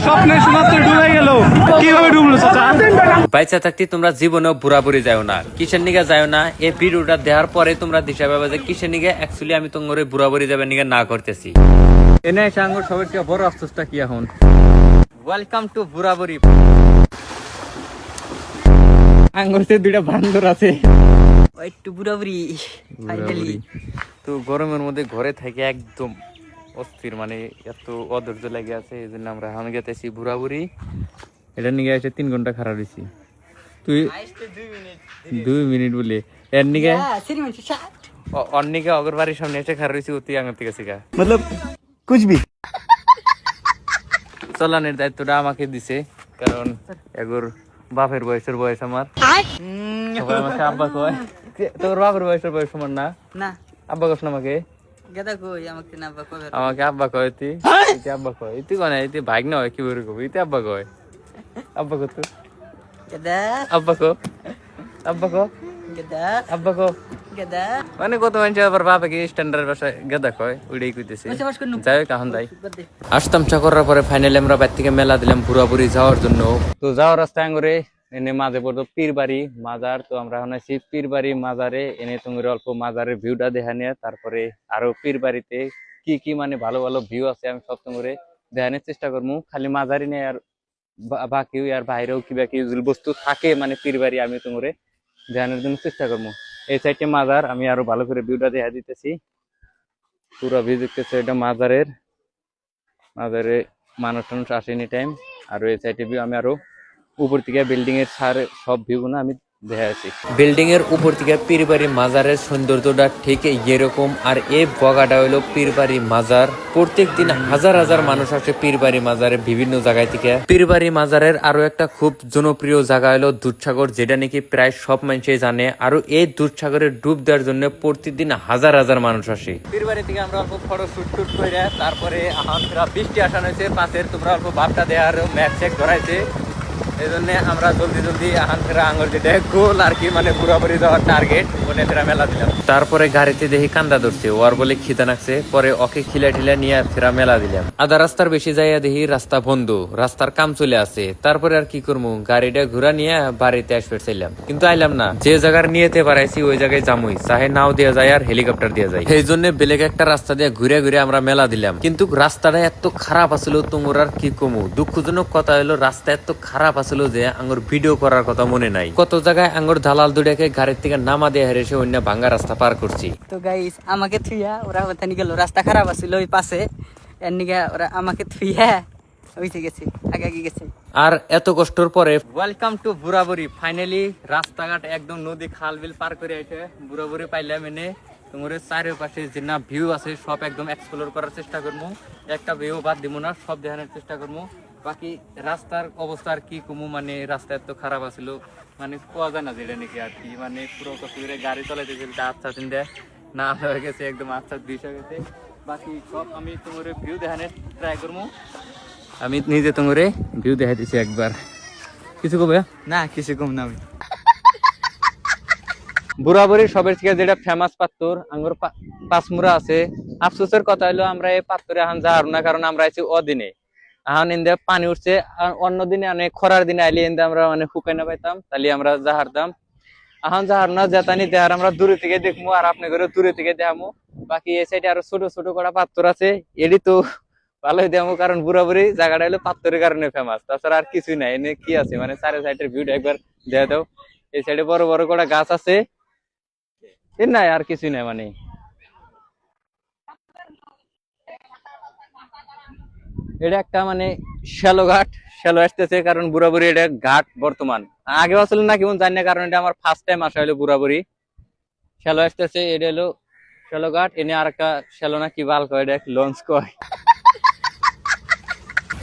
স্বপ্নের সমাপ্তি ডুবে গেল। কিভাবে ডুবলো চাচা? বাইচা থাকতে তোমরা জীবনেও বুড়াবুড়ি যাও না, কিসের নিগে যাও না। এই ভিডিওটা দেওয়ার পরে তোমরা দিশা পাবে যে কিসের নিগে অ্যাকচুয়ালি আমি তোমার বুড়াবুড়ি যাবে নিগে না করতেছি। এনে এসে আঙ্গুর সবার থেকে বড় আফসোসটা কি এখন? Welcome to Buraburi. আঙ্গুরতে দুইটা বান্দর আছে। একটু বুড়াবুড়ি ফাইনালি। তো গরমের মধ্যে ঘরে থেকে একদম অস্থির, মানে এত অধৈর্য লেগে আছে, এই জন্য আমরা এখন গেতেছি বুড়াবুড়ি। এটা নিয়ে এসে 3 ঘন্টা খারাপ হয়েছি। তুই 2 মিনিট বলি এর নিগে অন্যকে অগর বাড়ির সামনে এসে খারাপ হয়েছি, তুই আঙের থেকে শিখা মতলব কুছ ভি। চলানের দায়িত্বটা আমাকে দিছে, কারণ এগোর বাপের বয়স আমার। সবাই আমাকে আব্বা কয়। তোর বাপের বয়স আমার না? না আব্বা কস না আমাকে? গেদা কই আমাকে না বা কবে আমাকে আব্বা কয়। তুই আব্বা কয়, তুই কয় না, তুই ভাগ না হয় কি বলে কবি, তুই আব্বা কয়। আব্বা কো তুই গেদা আব্বা কো আব্বা কো গেদা আব্বা কো। গেদা মানে কত মানুষ আবার বাবাকে স্ট্যান্ডার্ড ভাষায় গেদা কয়, ওইটাই কইতেছে। যাই হোক এখন যাই। আসতাম চাকরার পরে ফাইনালি আমরা বাইর থেকে মেলা দিলাম পুরাপুরি যাওয়ার জন্য। তো যাওয়ার রাস্তায় আঙ্গুরে এনে মাঝে পড়তো পীরবাড়ি মাজার। তো আমরা এখন আছি পীরবাড়ি মাজারে। এনে তোমার অল্প মাজারের ভিউটা দেখা নিয়ে তারপরে আরো পীরবাড়িতে কি কি মানে ভালো ভালো ভিউ আছে আমি সব তোমার দেখানোর চেষ্টা করবো। খালি মাজারি নেই, আর বাকিও আর বাইরেও কিবা কি বস্তু থাকে মানে পীরবাড়ি আমি তোমার দেখানোর জন্য চেষ্টা করবো। এই সাইডে মাজার, আমি আরো ভালো করে ভিউটা দেখা দিতেছি। পুরো ভিউ দেখতেছে, এটা মাজারে মানুষ টানুষ আসে এনি টাইম। আর এই সাইডে ভিউ আমি আরো উপর থেকে বিল্ডিং এর সব ভিউ গুলো আমি দেখাচ্ছি। বিল্ডিং এর উপর থেকে পীরবাড়ি মাজারের সৌন্দর্যটা ঠিক এরকম। আর এই বগাটা হলো পীরবাড়ি মাজার। প্রত্যেক দিন হাজার হাজার মানুষ আসে পীরবাড়ি মাজারে বিভিন্ন জায়গায় থেকে। পীরবাড়ি মাজারের আরো একটা খুব জনপ্রিয় জায়গা হলো দুধসাগর, যেটা নাকি প্রায় সব মানুষই জানে। আর এই দুধসাগরের ডুব দেওয়ার জন্য প্রতিদিন হাজার হাজার মানুষ আসে। পীরবাড়ি থেকে আমরা অল্প ফটো শুট করে তারপরে আমরা বৃষ্টি আসানো হয়েছে পাশের, তোমরা অল্প ভাবটা দেওয়ার ম্যাচ চেক ধরাইছে। এই জন্য আমরা জলদি আঙুর যেটা গোল আর কি, মানে পুরোপুরি যাওয়ার টার্গেট ওনে ফেরা মেলা দিলাম। তারপরে গাড়িতে দেখি কান্দা ধরছে, ওর বলে খিদা নাকছে। পরে ওকে খিলা নিয়ে ফেরা মেলা দিলাম। আধা রাস্তার বেশি যাইয়া দেখি রাস্তা বন্ধ, রাস্তার কাম চলে আসে। তারপরে আর কি করবো, গাড়িটা ঘুরা নিয়ে বাড়িতে আসবে চাইলাম, কিন্তু আইলাম না। যে জায়গার নিয়েতে পারাইছি ওই জায়গায় জামুই, চাহে নাও দেওয়া যায় আর হেলিকপ্টার দেওয়া যায়। এই জন্য বেলেগ একটা রাস্তা দিয়ে ঘুরে আমরা মেলা দিলাম। কিন্তু রাস্তাটা এত খারাপ আসলো তোমার আর কি কমু। দুঃখজনক কথা হলো রাস্তা এত খারাপ আসলো যে আঙ্গুর ভিডিও করার কথা মনে নাই। কত জায়গায় আঙ্গুর দালাল দুটাকে গাড়ির থেকে নামা দিয়ে হেরেছে অন্য ভাঙ্গা রাস্তা পার করছি। তো গাইস আমাকে থুইয়া ওরা ওখানে গেল, রাস্তা খারাপ আছিল ওই পাশে, এর নিগা ওরা আমাকে থুইয়া ওইতে গেছে, আগে গেছে। আর এত কষ্টর পরে ওয়েলকাম টু বুড়াবুড়ি। ফাইনালি রাস্তাঘাট একদম নদী খাল বিল পার করে এসে বুড়াবুড়ি পাইলাম। এনে তোমার চারিপাশে যে না ভিউ আছে সব একদম এক্সপ্লোর করার চেষ্টা করবো। একটা ভিউ বাদ দিব না, সব দেখানোর চেষ্টা করবো। বাকি রাস্তার অবস্থা আর কি কমু, মানে রাস্তা এত খারাপ আছিল মানে কোয়া যায় না যেটা নাকি আর কি, মানে পুরো কষ্ট করে গাড়ি চালাইতে গেলে আচ্ছা তিন দেয় না হয়ে গেছে, একদম আচ্ছা 20 হয়ে গেছে। বাকি সব আমি তোমার ভিউ দেখানোর ট্রাই করবো। আমি নিজে তোমার ভিউ দেখাই দিচ্ছি একবার। কিছু কবে না কিছু কম না। আমি বুড়াবুড়ি সবের থেকে যেটা ফেমাস পাত্তর আঙ্গুর পাঁচমুড়া আছে। আফসোসের কথা হলো আমরা এই পাত্তরে এখন যাওয়ার না, কারণ আমরা আছি অদিনে। এখন ইন্দে পানি উঠছে, অন্য দিনে অনেক খরার দিনে আইলে ইন্দে আমরা মানে শুকাই না পাইতাম, তাহলে আমরা জাহারতাম। এখন যাহার না যেতানি দেহার আমরা দূরে থেকে দেখবো, আর আপনি করে দূরে থেকে দেখামো। বাকি এই সাইডে আরো ছোট ছোট কটা পাত্তর আছে, এটি তো ভালোই দেখামো, কারণ বুড়াবুড়ি জায়গাটা হলো পাত্তরের কারণে ফেমাস, তাছাড়া আর কিছুই নাই। এনে কি আছে মানে চারি সাইডের ভিউটা একবার দেখা দাও। এই সাইডে বড় বড় কটা গাছ আছে, এর নাই আর কিছুই নাই। মানে এটা একটা মানে শ্যালো ঘাট, শ্যালো আসতেছে কারণ বুড়াবুড়ি এটা ঘাট বর্তমান। আগে আসলে না কেমন জানি না, কারণ এটা আমার ফার্স্ট টাইম আসা হলো বুড়াবুড়ি। শ্যালো আসতেছে, এটা হলো শ্যালো ঘাট। এনে আর একটা শ্যালো না কি বাল কয়, এটা লঞ্চ কয়।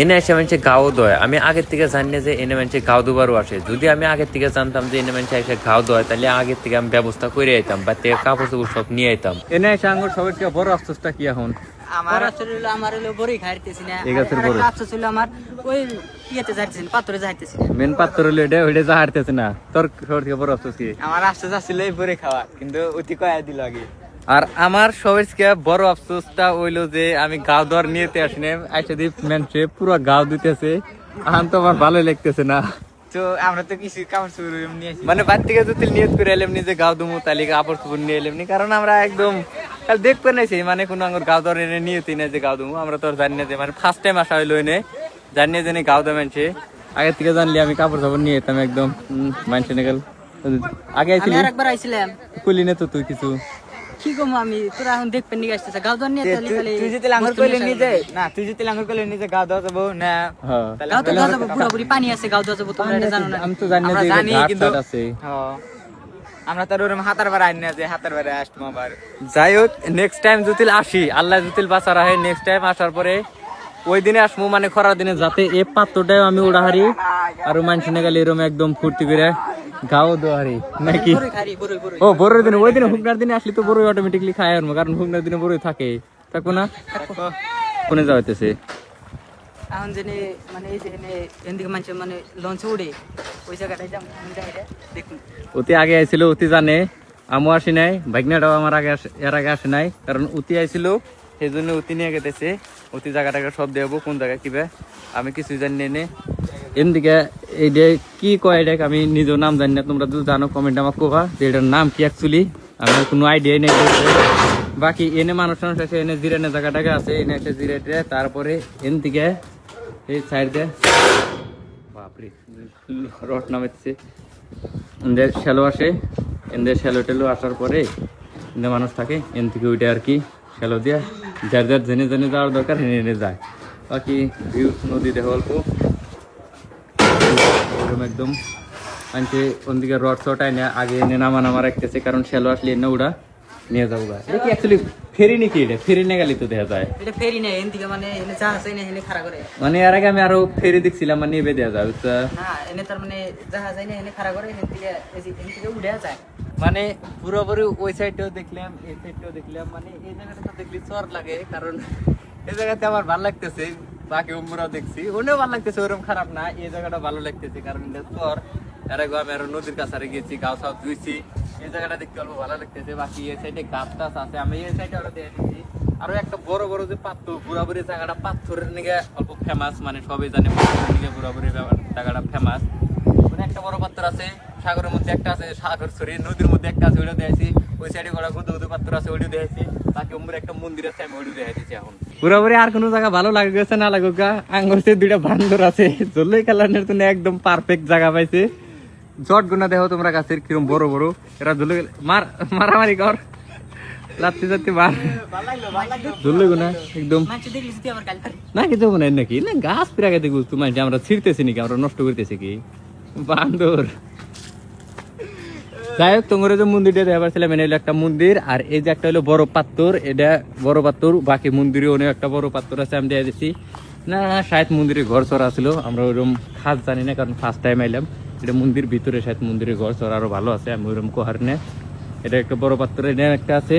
এনে এসে মানুষের গাও দয়, আমি আগের থেকে জানি না যে এনে মানুষের গাও দুবারও আসে। যদি আমি আগের থেকে জানতাম যে এনে মানুষের এসে গাও দয়, তাহলে আগের থেকে আমি ব্যবস্থা করে আইতাম বা থেকে কাপড় চোপড় সব নিয়ে আইতাম। এনে এসে আঙ্গুর সবার থেকে বড় আফসোসটা কি এখন? আমার আসলে আমার হলো বড়ই খাইতেছি না, এই গাছের বড়ই। আফসোস হলো আমার ওই ইয়েতে যাইতেছি না, পাথরে যাইতেছি না। মেন পাত্তর হলো এটা, ওইটা জাহারতেছে না। তোর সবার থেকে বড় আফসোস কি? আমার আফসোস আছিল এই পরে খাওয়া, কিন্তু অতি কয়া দিল আগে। আর আমার সবাইকে বড় আফসোসটা হইলো যে আমি গাও দেওয়ার নিয়েতে আসিনি, আইসা দিয়ে মানুষে পুরো গাও দিতেছে, এখন তো আমার ভালো লাগতেছে না। তো আমরা তো কিছু কাপড় চোপড় নিয়ে আসি, মানে বাড়ি থেকে যদি নিয়ত করে এলাম নিজে গাও দুমু তাহলে কাপড় চোপড় নিয়ে এলাম নি, কারণ আমরা একদম কাল দেখতে নাইছি মানে কোনো আঙ্গুর গাও দেওয়ার এনে নিয়তই না যে গাও দুমু। আমরা তো আর জানি না যে মানে ফার্স্ট টাইম আসা হইলো এনে, জানি না যে গাও দেওয়া মানুষে। আগে থেকে জানলে আমি কাপড় চাপড় নিয়ে যেতাম একদম মানুষে নিয়ে গেল। আগে আমি আইছিলি আর একবার আইছিলাম, কইলি না তো তুই কিছু? কি গো আমি তোরা এখন দেখবেন নিয়ে আসতেছে গাও দর নিয়ে তাহলে তাহলে তুই যদি লাঙ্গর করলে নিজে না, তুই যদি লাঙ্গর করলে নিজে গাও দেওয়া যাবো না, হ্যাঁ গাও তো গাও যাবো, পুরোপুরি পানি আছে গাও দেওয়া যাবো, তোমরা এটা জানো না? আমি তো জানি না আমরা যে জানি ঘাট কিন্তু টাট আছে। হ্যাঁ, আমরা তো ওরকম হাতার বার আইন না যে হাতার বারে আসবো আবার। যাই হোক নেক্সট টাইম যদি আসি, আল্লাহ যদি বাঁচা রাখে, নেক্সট টাইম আসার পরে ওই দিনে আসবো মানে খরার দিনে, যাতে এই পাত্রটাও আমি উড়াহারি আর মানুষ নিয়ে গেলে এরকম একদম ফুর্তি করে গাও দোয়ারি নাকি। বড়ই খারি, বড়ই বড়ই ও বড়োর দিনে, ওই দিনে হুকনার দিনে আসলে তো বড়ই অটোমেটিকলি খায় আর, কারণ হুকনার দিনে বড়ই থাকে, থাকবো না? কোনে যাওয়া হইতেছে? এখন জেনে মানে এই যে এদিকে মানুষ মানে লঞ্চে উড়ে ওই জায়গাটায় যাম দেখুন। অতি আগে আইছিল, অতি জানে, আমও আসি নাই, ভাগ্নাটাও আমার আগে এর আগে আসে নাই, কারণ অতি আইছিল সেই জন্য অতি নিয়ে গেতেছে। অতি জায়গাটাকে সব দেবো কোন জায়গায় কিবে আমি কিছু জানি নে। এমদিকে এইটা কি কয় এটা আমি নিজেও নাম জানি না, তোমরা যদি জানো কমেন্ট আমাকে কোভা যে এটার নাম কি অ্যাকচুয়ালি, আমার কোনো আইডিয়াই নেই। বাকি এনে মানুষ টানুষ আছে, এনে জিরানের জায়গাটাকে আছে, এনে একটা জিরাটে, তারপরে এমদিকে এই সাইড দিয়ে বাপরে রড নামেছে, এদের শ্যালো আসে, এদের শ্যালো টেলো আসার পরে এদের মানুষ থাকে, এন থেকে ওইটা আর কি শ্যালো দিয়ে যার যার জেনে জেনে যাওয়ার দরকার হেনে এনে যায়। বাকি ভিউ নদী দেখো অল্প একদম আনছে, ওদিকে রড শট আইনে আগে এনে নামা রাখতেছে, কারণ শ্যালো আসলে এনে ওটা নিয়ে যাবো। এটা কি অ্যাকচুয়ালি ফেরি নাকি? এটা ফেরি নিয়ে গেলে তো দেখা যায়, এটা ফেরি নেই এদিকে মানে এনে জাহাজ এনে এনে খাড়া করে, মানে এর আগে আমি আরো ফেরি দেখছিলাম মানে নেবে দেওয়া যায় বুঝছা? না এনে তার মানে জাহাজ এনে এনে খাড়া করে এখান থেকে এখান থেকে উড়ে যায়। মানে পুরোপুরি ওই সাইডটাও দেখলাম, এই সাইডটাও দেখলাম, মানে এই জায়গাটা তো দেখলি চর লাগে, কারণ এই জায়গাতে আমার ভালো লাগতেছে। বাকি উমরাও দেখছি, ওনেও ভালো লাগতেছে, ওরকম খারাপ না, এই জায়গাটা ভালো লাগতেছে কারণ এটা চর। এর আগে আমি আরো নদীর কাছারে গেছি, গাও সাও ধুইছি, এই জায়গাটা দেখতে অল্প ভালো লাগতেছে। বাকি এই সাইডে গাছ টাছ আছে, আমি এই সাইডে আরো দেখে দিচ্ছি। আরো একটা বড় বড় যে পাথর, পুরাপুরি জায়গাটা পাথরের নিকে অল্প ফেমাস, মানে সবাই জানে পাথরের নিকে পুরাপুরি জায়গাটা ফেমাস। মানে একটা বড় পাথর আছে, সাগরের মধ্যে একটা আছে, সাগর সরি নদীর মধ্যে একটা আছে, ওইটা দেখেছি। ওই সাইডে করা গুদু পাথর আছে, ওইটা দেখেছি। বাকি উমরে একটা মন্দির আছে, আমি ওইটা দেখেছি। এখন পুরোপুরি আর কোনো জায়গা ভালো লাগে গেছে না লাগুক, আঙ্গুরতে দুইটা বান্দর আছে, জল্লই কালানের জন্য একদম পারফেক্ট জায়গা পাইছে। জট গুনা দেখো তোমরা গাছের কিরম বড় বড়, এরা জল্লে মারামারি কর লাত্তি জাতি মার জল্লে গুনা একদম মানুষ দেখলি যদি আবার গাল পারে না কিছু মনে হয় নাকি না, গাছ পিরাগে দেখবো তোমার আমরা ছিঁড়তেছি নাকি, আমরা নষ্ট করতেছি কি বান্দর। যাই হোক তোমার যে মন্দিরটা দেখা পাচ্ছিলাম, এনে হলো একটা মন্দির, আর এই যে একটা হলো বড় পাত্তর, এটা বড় পাত্তর। বাকি মন্দিরে অনেক একটা বড় পাত্তর আছে, আমি দিয়ে দিচ্ছি না শায়দ মন্দিরে ঘর চড়া ছিল, আমরা ওইরকম খাস জানি না, কারণ ফার্স্ট টাইম আইলাম। এটা মন্দির ভিতরে শায়দ মন্দিরে ঘর চড়া আরো ভালো আছে, আমি ওইরকম কোহার নে। এটা একটা বড় পাত্তর, এটা একটা আছে,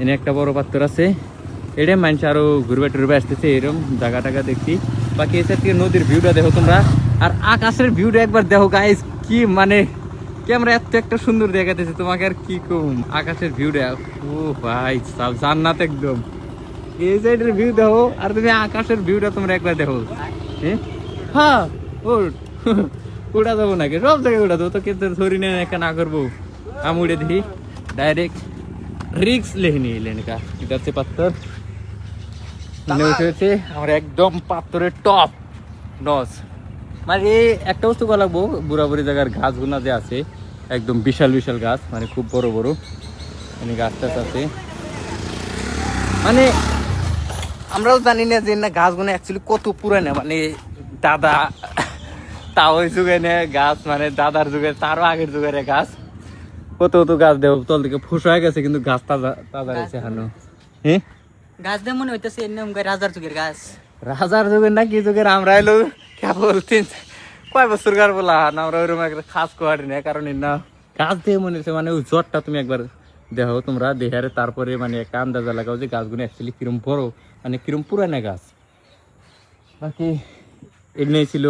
এনে একটা বড় পাত্তর আছে। এটা মানুষ আরো ঘুরবে টুরবে আসতেছে, এরকম জায়গা টাকা দেখছি। বাকি এসে থেকে নদীর ভিউটা দেখো তোমরা, আর আকাশের ভিউটা একবার দেখো গাইস, কি মানে ক্যামেরা এত একটা সুন্দর দেখাতেছে তোমাকে, আর কি কম আকাশের ভিউটা, ও ভাই সব জান্নাত একদম। এই সাইডের ভিউ দেখো, আর তুমি আকাশের ভিউটা তোমরা একবার দেখো। হ্যাঁ উড়া যাবো নাকি, সব জায়গায় উড়া দেবো তো, কিন্তু ধরি না একটা না করবো, আমি উড়ে দেখি ডাইরেক্ট রিক্স লেহিনি লেনকা। এটা হচ্ছে পাথর, উঠে আমার একদম পাথরের টপ নস। মানে এই একটা বস্তু করা লাগবো, বুড়াবুড়ি জায়গার গাছগুলা যে আছে একদম বিশাল বিশাল গাছ, মানে খুব বড় বড় মানে গাছ টাছ আছে। মানে আমরাও জানি না যে না গাছগুলো অ্যাকচুয়ালি কত পুরানো, মানে দাদা তাও ওই যুগের গাছ, মানে দাদার যুগের তারও আগের যুগের গাছ, কত কত গাছ দেব তল থেকে ফুস হয়ে গেছে, কিন্তু গাছ তাজা তাজা রয়েছে এখনো। হ্যাঁ গাছ দিয়ে মনে হইতেছে এমনি রাজার যুগের গাছ, রাজার যুগের না কি যুগের, আমরা এলো কেবল কয় বছর গাছ বলা, আমরা ওইরকম একটা খাস কোয়ারি না, কারণ না গাছ দিয়ে মনে হচ্ছে, মানে ওই জ্বরটা তুমি একবার দেখো তোমরা দেহারে, তারপরে মানে একটা আন্দাজা লাগাও যে গাছগুলো অ্যাকচুয়ালি কিরম বড়, মানে কিরম পুরানা গাছ। বাকি এমনি ছিল,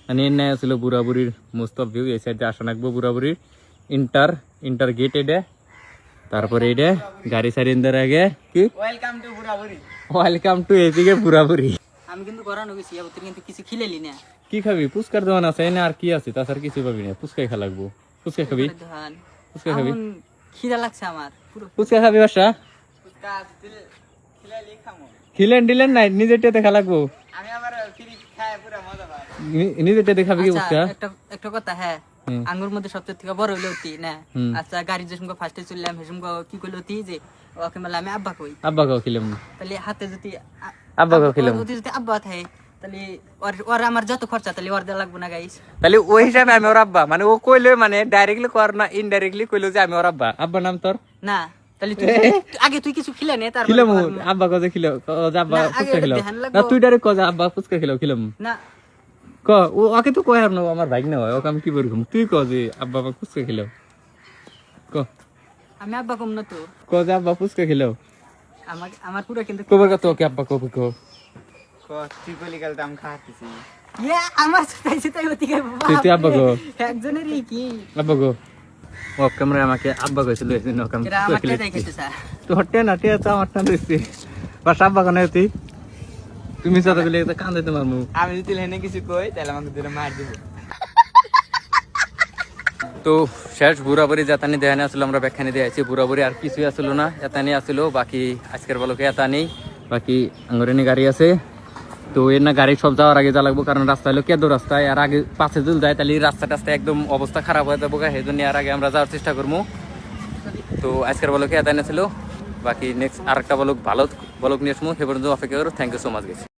মানে এনে ছিল বুড়াবুড়ির মোস্ট অফ ভিউ। এই সাইডে আসা রাখবো বুড়াবুড়ির ইন্টার গেট, এটা তারপরে এটা গাড়ি সারিন্দার আগে কি welcome to Buraburi. Welcome to এদিকে পুরাপুরি। আমি কিন্তু গড়ানো গেছি আবার তুই কিন্তু কিছু খিলেলি না কি খাবি? ফুচকার দোকান আছে না, আর কি আছে? তাছাড়া কিছু পাবি না। ফুচকাই খা লাগবো। ফুচকা খাবি? ধান ফুচকা খাবি? এখন খিদা লাগছে আমার পুরো ফুচকা খাবি বাসা? ফুচকা খিলাইলি খামো। খিলেন ডিলেন নাই, নিজের টেতে খা লাগবো। আমি আবার ফ্রি খায় পুরো মজা পাই। নিজের টেতে খাবি কি আচ্ছা, ফুচকা? একটা কথা হ্যাঁ আঙ্গুর মধ্যে সবচেয়ে থেকে বড় হইলো অতি না আচ্ছা গাড়ি যে সঙ্গে ফার্স্টে চললাম হেসম কি কইলো অতি যে ওকে মেলা আমি আব্বা কই আব্বা খাও খিলাম। তাহলে হাতে যদি আব্বা খাও খিলাম। যদি আব্বা থাকে তাহলে ওর আমার যত খরচা তাহলে ওর দেওয়া লাগবো না গাইস তাহলে ওই হিসাবে আমি ওর আব্বা, মানে ও কইলো মানে ডাইরেক্টলি কর না ইনডাইরেক্টলি কইলো যে আমি ওর আব্বা। আব্বা নাম তোর? না তাহলে তুই আগে তুই কিছু খিলে নে তারপর খিলাম। আব্বা কজে খিলো, কজে আব্বা না, আগে ফুচকা খিলো ধ্যান লাগবো। না, তুই ডাইরেক্ট কজে আব্বা ফুচকা খিলো খিলাম না ক। ও ওকে তো কয় না, আমার ভাই না হয়, ওকে আমি কি বলবো? তুই কজে আব্বা ফুচকা খিলো ক, আমি আব্বা কম না তো কজে আব্বা ফুচকা খিলো আমার পুরো কিন্তু কবার কত ওকে আব্বা কবে কো? তুই বলি গেল তো আমি খাওয়াতেছি। ইয়া আমার সাথে তাই হতে গেল তুই আব্বা কো? একজনেরই কি আব্বা কো? ও ক্যামেরা আমাকে আব্বা কইছিল এদিন ওকে আমি এরা ফুচকা আমার খিলাইছি। টাই খেতে স্যার তো হটে না টিয়া তো আমার টান দিছি বাস আব্বা কেন তুই? তুমি যত বলে কান্দে তোমার মুখ। আমি যদি হেনে কিছু কই তাহলে আমাকে দুটো মার দিব। তো শেষ বুড়াবুড়ি যাতানি দেখানে আসলে আমরা ব্যাখ্যানি দিয়েছি। বুড়াবুড়ি আর কিছুই আসলো না, এতানি আসলো। বাকি আজকের বলকে এতা নেই, বাকি আঙ্গরেনি গাড়ি আছে। তো এর না গাড়ি সব যাওয়ার আগে যা লাগবো, কারণ রাস্তা হলো কেদো রাস্তায়, আর আগে পাশে যদি যায় তাহলে রাস্তা টাস্তা একদম অবস্থা খারাপ হয়ে যাবো। সেই জন্য আর আগে আমরা যাওয়ার চেষ্টা করবো। তো আজকের বলকে এতানি ছিল, বাকি নেক্সট আর একটা বলক ভালো বলক নিয়ে আসবো। সে পর্যন্ত অপেক্ষা করো। থ্যাংক ইউ সো মাচ গেছি।